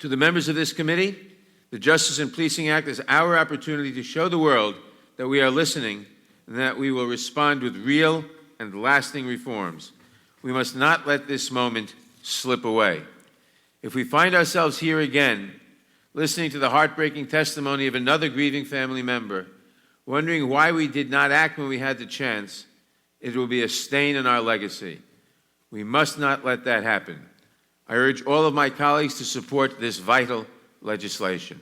To the members of this committee, the Justice and Policing Act is our opportunity to show the world that we are listening and that we will respond with real and lasting reforms. We must not let this moment slip away. If we find ourselves here again, listening to the heartbreaking testimony of another grieving family member, wondering why we did not act when we had the chance, it will be a stain on our legacy. We must not let that happen. I urge all of my colleagues to support this vital legislation.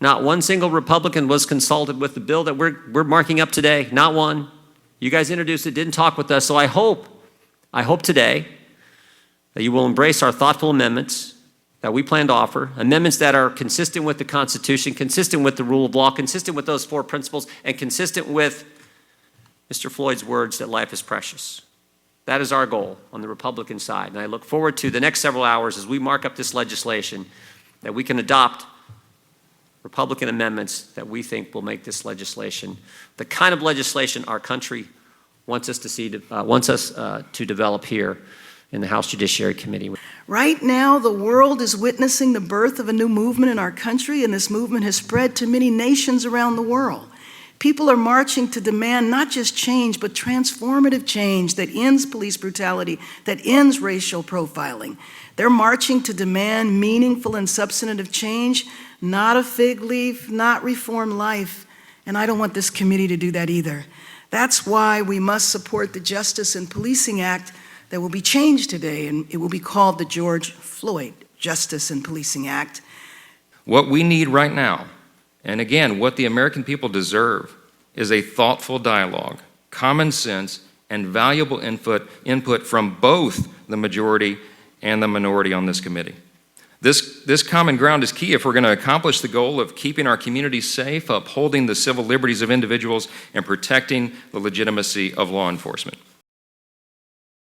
Not one single Republican was consulted with the bill that we're marking up today. Not one. You guys introduced it, didn't talk with us. So I hope today that you will embrace our thoughtful amendments that we plan to offer, amendments that are consistent with the Constitution, consistent with the rule of law, consistent with those four principles, and consistent with Mr. Floyd's words that life is precious. That is our goal on the Republican side. And I look forward to the next several hours as we mark up this legislation, that we can adopt Republican amendments that we think will make this legislation the kind of legislation our country wants us to develop here in the House Judiciary Committee. Right now, the world is witnessing the birth of a new movement in our country, and this movement has spread to many nations around the world. People are marching to demand not just change, but transformative change that ends police brutality, that ends racial profiling. They're marching to demand meaningful and substantive change, not a fig leaf, not reform life. And I don't want this committee to do that either. That's why we must support the Justice and Policing Act that will be changed today, and it will be called the George Floyd Justice and Policing Act. What we need right now, and again, what the American people deserve, is a thoughtful dialogue, common sense, and valuable input from both the majority and the minority on this committee. This common ground is key if we're going to accomplish the goal of keeping our communities safe, upholding the civil liberties of individuals, and protecting the legitimacy of law enforcement.